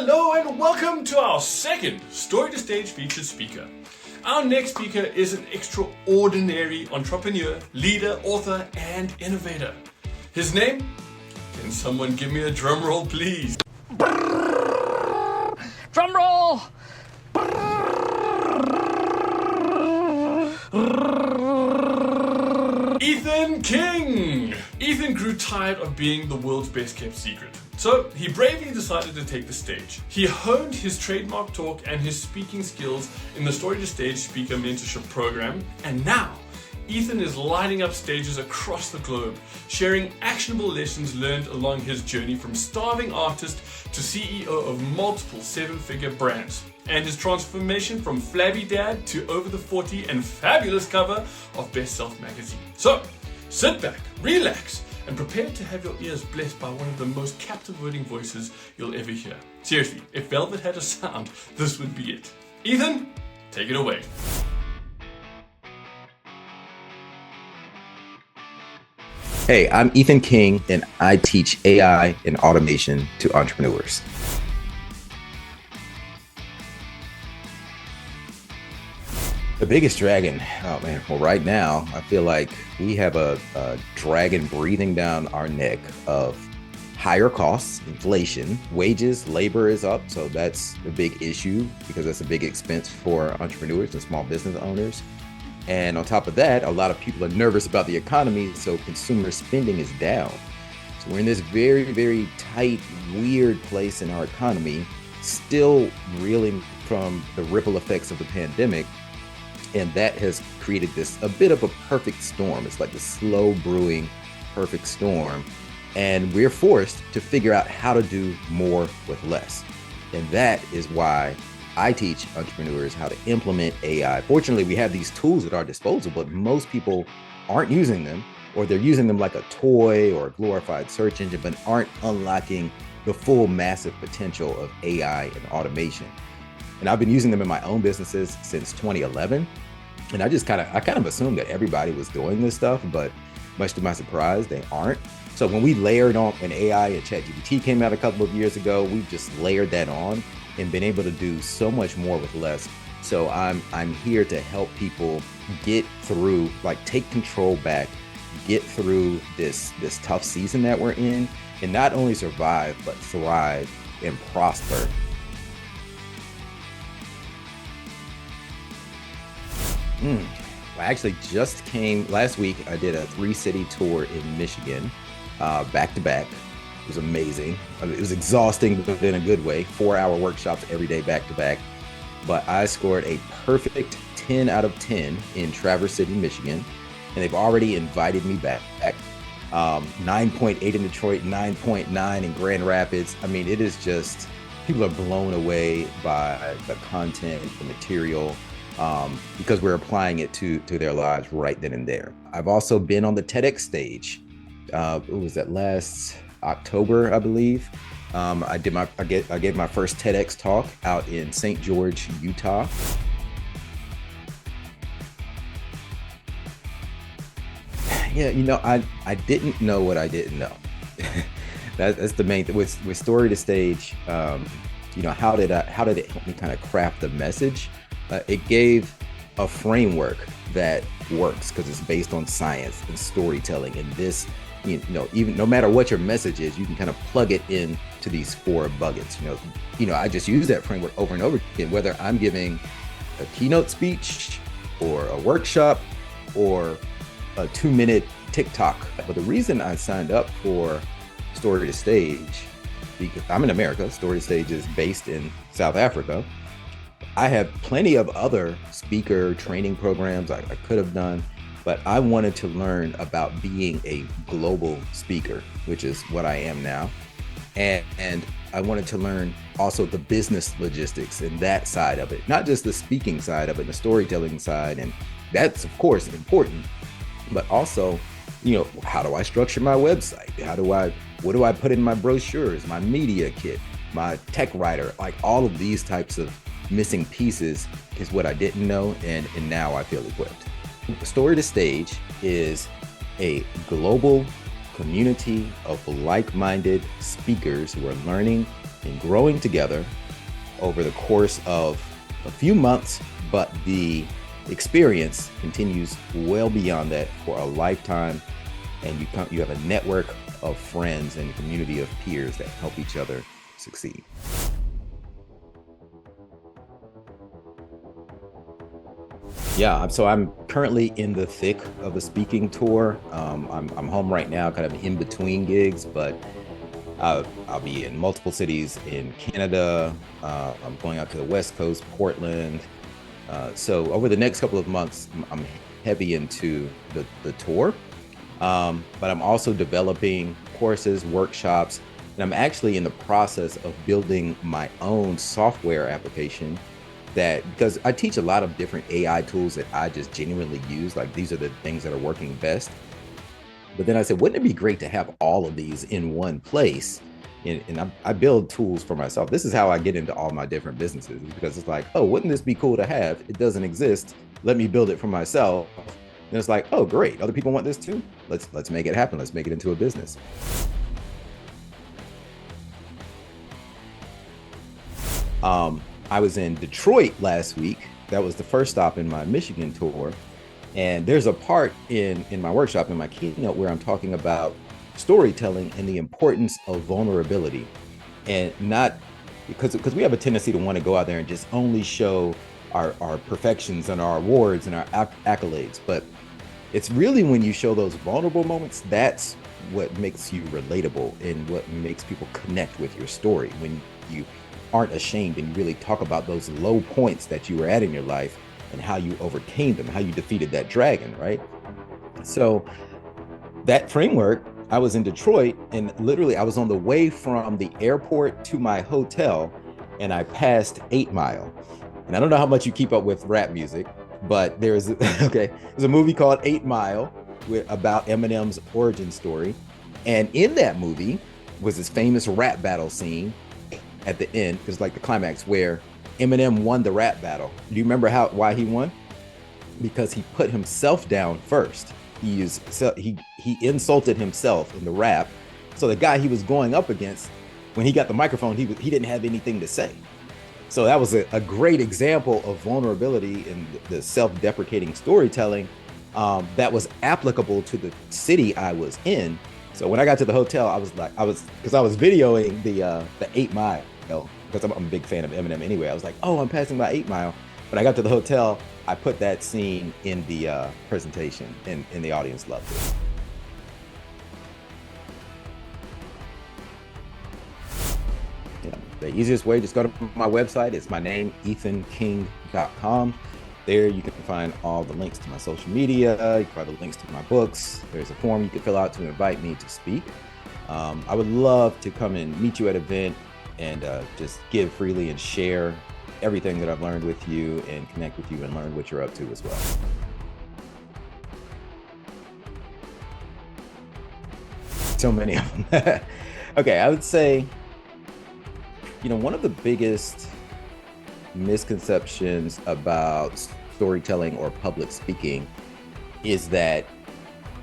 Hello and welcome to our second Story to Stage featured speaker. Our next speaker is an extraordinary entrepreneur, leader, author, and innovator. His name? Can someone give me a drum roll, please? Drum roll! Ethan King! Ethan grew tired of being the world's best kept secret. So he bravely decided to take the stage. He honed his trademark talk and his speaking skills in the Story to Stage Speaker Mentorship Program, and now Ethan is lighting up stages across the globe, sharing actionable lessons learned along his journey from starving artist to CEO of multiple seven-figure brands, and his transformation from flabby dad to over the 40 and fabulous cover of Best Self magazine. So sit back, relax, and prepare to have your ears blessed by one of the most captivating voices you'll ever hear. Seriously, if velvet had a sound, this would be it. Ethan, take it away. Hey, I'm Ethan King, and I teach AI and automation to entrepreneurs. The biggest dragon, oh man, well right now, I feel like we have a dragon breathing down our neck of higher costs, inflation, wages, labor is up. So that's a big issue because that's a big expense for entrepreneurs and small business owners. And on top of that, a lot of people are nervous about the economy, so consumer spending is down. So we're in this very, very tight, weird place in our economy, still reeling from the ripple effects of the pandemic. And that has created a bit of a perfect storm. It's like the slow brewing perfect storm. And we're forced to figure out how to do more with less. And that is why I teach entrepreneurs how to implement AI. Fortunately, we have these tools at our disposal, but most people aren't using them, or they're using them like a toy or a glorified search engine, but aren't unlocking the full massive potential of AI and automation. And I've been using them in my own businesses since 2011. And I kind of assumed that everybody was doing this stuff, but much to my surprise, they aren't. So when we layered on, when AI and ChatGPT came out a couple of years ago, we just layered that on and been able to do so much more with less. So I'm here to help people get through, like take control back, get through this tough season that we're in, and not only survive, but thrive and prosper. I actually just came last week. I did a 3-city tour in Michigan, back to back. It was amazing. It was exhausting, but in a good way. 4-hour workshops every day, back to back. But I scored a perfect 10 out of 10 in Traverse City, Michigan. And they've already invited me back. 9.8 in Detroit, 9.9 in Grand Rapids. I mean, it is just, people are blown away by the content, the material, because we're applying it to their lives right then and there. I've also been on the TEDx stage. It was that last October, I believe. I gave my first TEDx talk out in St. George, Utah. Yeah, I didn't know what I didn't know. That's the main thing with Story to Stage. How did it help me kind of craft the message? It gave a framework that works because it's based on science and storytelling. And this, even no matter what your message is, you can kind of plug it in to these 4 buckets. I just use that framework over and over again, whether I'm giving a keynote speech or a workshop or a 2-minute TikTok. But the reason I signed up for Story to Stage, because I'm in America, Story to Stage is based in South Africa. I have plenty of other speaker training programs I could have done, but I wanted to learn about being a global speaker, which is what I am now. And I wanted to learn also the business logistics and that side of it, not just the speaking side of it, the storytelling side. And that's, of course, important, but also, how do I structure my website? What do I put in my brochures, my media kit, my tech writer, like all of these types of missing pieces is what I didn't know, and now I feel equipped. Story to Stage is a global community of like-minded speakers who are learning and growing together over the course of a few months, but the experience continues well beyond that for a lifetime. And you have a network of friends and a community of peers that help each other succeed. Yeah, so I'm currently in the thick of a speaking tour. I'm home right now, kind of in between gigs, but I'll be in multiple cities in Canada. I'm going out to the West Coast, Portland. So over the next couple of months, I'm heavy into the tour, but I'm also developing courses, workshops, and I'm actually in the process of building my own software application because I teach a lot of different AI tools that I just genuinely use. Like, these are the things that are working best. But then I said, wouldn't it be great to have all of these in one place? And I build tools for myself. This is how I get into all my different businesses, because it's like, oh, wouldn't this be cool to have? It doesn't exist. Let me build it for myself. And it's like, oh, great. Other people want this too. Let's make it happen. Let's make it into a business. I was in Detroit last week. That was the first stop in my Michigan tour. And there's a part in my workshop, in my keynote, where I'm talking about storytelling and the importance of vulnerability. And not because we have a tendency to want to go out there and just only show our perfections and our awards and our accolades. But it's really when you show those vulnerable moments, that's what makes you relatable and what makes people connect with your story. When you aren't ashamed and you really talk about those low points that you were at in your life and how you overcame them, how you defeated that dragon, right? So that framework, I was in Detroit, and literally I was on the way from the airport to my hotel, and I passed 8 Mile. And I don't know how much you keep up with rap music, but there's a movie called 8 Mile about Eminem's origin story. And in that movie was this famous rap battle scene at the end. It was like the climax where Eminem won the rap battle. Do you remember why he won? Because he put himself down first. He insulted himself in the rap. So the guy he was going up against, when he got the microphone, he didn't have anything to say. So that was a great example of vulnerability in the self-deprecating storytelling that was applicable to the city I was in. So when I got to the hotel, I was videoing the 8 Mile, because I'm a big fan of Eminem anyway. I was like, oh, I'm passing by 8 Mile. When I got to the hotel, I put that scene in the presentation, and the audience loved it. Yeah, the easiest way, just go to my website. It's my name, ethanking.com. There you can find all the links to my social media. You can find the links to my books. There's a form you can fill out to invite me to speak. I would love to come and meet you at an event and just give freely and share everything that I've learned with you and connect with you and learn what you're up to as well. So many of them. Okay, I would say, one of the biggest misconceptions about storytelling or public speaking is that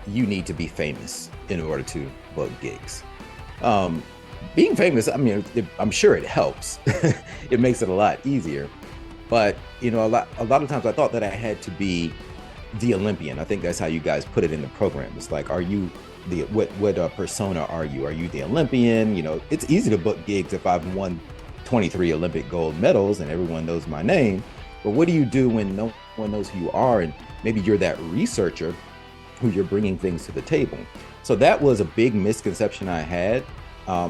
you need to be famous in order to book gigs. Being famous, I'm sure it helps. It makes it a lot easier. But, a lot of times I thought that I had to be the Olympian. I think that's how you guys put it in the program. It's like, are you what persona are you? Are you the Olympian? It's easy to book gigs if I've won 23 Olympic gold medals and everyone knows my name. But what do you do when no one knows who you are? And maybe you're that researcher who you're bringing things to the table. So that was a big misconception I had.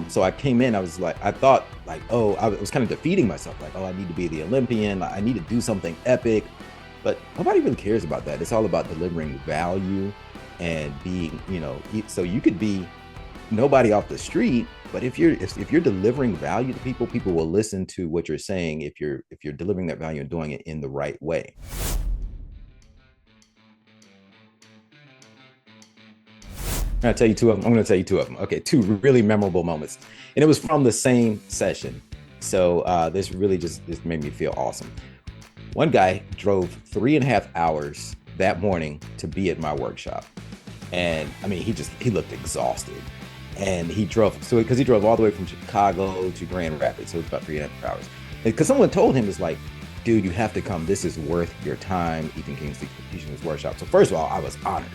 So I came in, I was kind of defeating myself. Like, oh, I need to be the Olympian. I need to do something epic. But nobody really cares about that. It's all about delivering value and being, so you could be nobody off the street, but if you're delivering value to people, people will listen to what you're saying if you're delivering that value and doing it in the right way. I'm going to tell you two of them. Okay, two really memorable moments. And it was from the same session. So this really just made me feel awesome. One guy drove 3.5 hours that morning to be at my workshop. And he looked exhausted. And he drove, because he drove all the way from Chicago to Grand Rapids, so it's about 3.5 hours. Because someone told him, it's like, dude, you have to come. This is worth your time. Ethan King's teaching his workshop. So first of all, I was honored.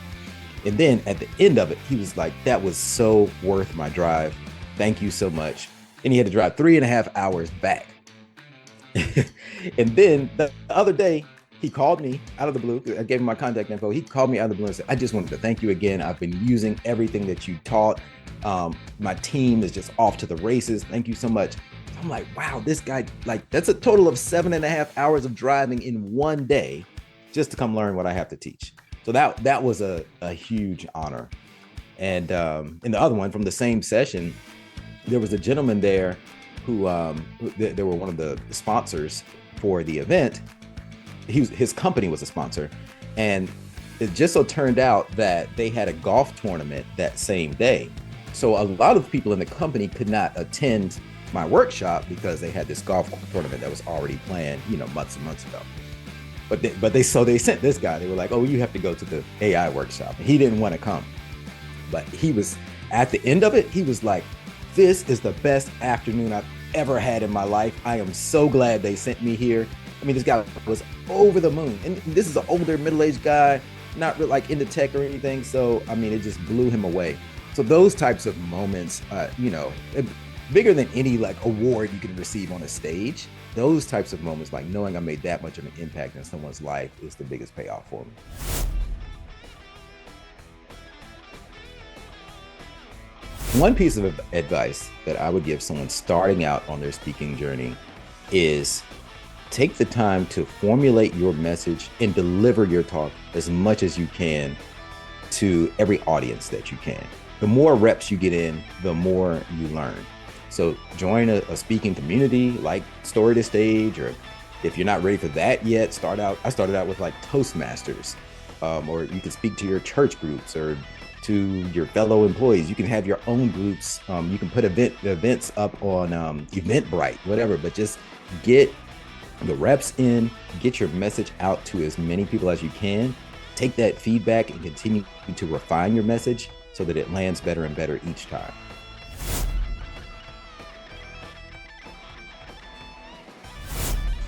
And then at the end of it, he was like, that was so worth my drive. Thank you so much. And he had to drive 3.5 hours back. And then the other day, he called me out of the blue. I gave him my contact info. He called me out of the blue and said, I just wanted to thank you again. I've been using everything that you taught. My team is just off to the races. Thank you so much. So I'm like, wow, this guy, like, that's a total of 7.5 hours of driving in one day just to come learn what I have to teach. So that was a huge honor. And the other one from the same session, there was a gentleman there who they were one of the sponsors for the event. His company was a sponsor, and it just so turned out that they had a golf tournament that same day. So a lot of people in the company could not attend my workshop because they had this golf tournament that was already planned, months and months ago. But they sent this guy. They were like, oh, you have to go to the AI workshop. And he didn't want to come, but he was at the end of it. He was like, this is the best afternoon I've ever had in my life. I am so glad they sent me here. I mean, this guy was over the moon. And this is an older, middle-aged guy, not really like into tech or anything. So, I mean, it just blew him away. So those types of moments, bigger than any like award you can receive on a stage, those types of moments, like knowing I made that much of an impact in someone's life, is the biggest payoff for me. One piece of advice that I would give someone starting out on their speaking journey is take the time to formulate your message and deliver your talk as much as you can to every audience that you can. The more reps you get in, the more you learn. So join a speaking community like Story to Stage, or if you're not ready for that yet, I started out with like Toastmasters, or you can speak to your church groups or to your fellow employees. You can have your own groups. You can put events up on Eventbrite, whatever, but just get the reps in, get your message out to as many people as you can. Take that feedback and continue to refine your message so that it lands better and better each time.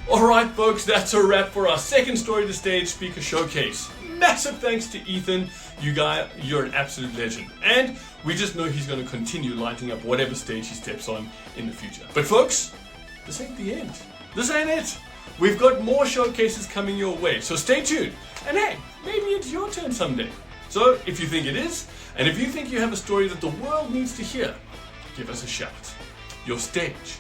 All right, folks, that's a wrap for our second Story to Stage Speaker Showcase. Massive thanks to Ethan. You guy, you're an absolute legend. And we just know he's going to continue lighting up whatever stage he steps on in the future. But folks, this ain't the end. This ain't it. We've got more showcases coming your way, so stay tuned. And hey, maybe it's your turn someday. So if you think it is, and if you think you have a story that the world needs to hear, give us a shout. Your stage